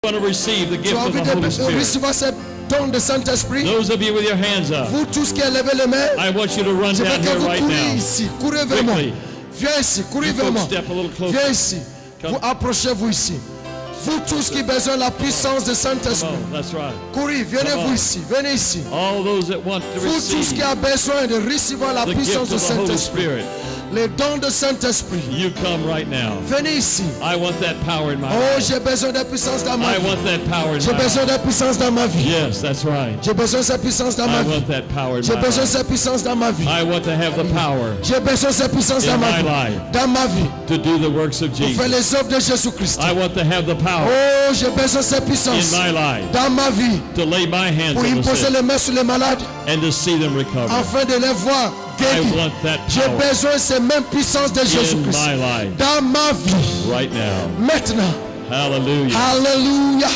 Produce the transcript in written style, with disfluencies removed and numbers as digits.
want to receive the gift of the Holy Spirit. Recevoir ce don de Saint-Esprit. Those of you with your hands up, Vous tous qui levez les mains, I want you to run je veux down que here vous right courez now. ici. Courez vers moi. Quickly. Viens ici, courez You vers folks moi. step a little closer. Viens ici. Come. Vous approchez-vous ici. Vous tous qui avez besoin de la puissance de Saint-Esprit. Oh, that's right. Courez, venez-vous ici. Venez ici. All those that want to Vous tous receive qui avez besoin de recevoir la the puissance gift de of the Holy Saint-Esprit. Spirit, Les dons de Saint-Esprit. you come right now. Venez ici. I want that power in my Oh, life. j'ai besoin de puissance dans ma I vie. want that power in J'ai my besoin life. de puissance dans ma vie. Yes, that's right. J'ai besoin de cette puissance dans ma I vie. want that power in J'ai my besoin de life. cette puissance dans ma vie. I want to have the power J'ai besoin de cette puissance in dans ma my vie. life Dans ma vie. to do the works of Pour faire Jesus. les œuvres de Jésus-Christ. I want to have the power Oh, j'ai besoin de cette in puissance my life dans ma vie. to lay my hands Pour on the imposer sick les mains sur les malades. and to see them recover. Afin de les voir I guéris. want that J'ai power besoin de ces mêmes puissances de in Jésus-Christ. my life Dans ma vie. right now. Maintenant. Hallelujah. Alléluia.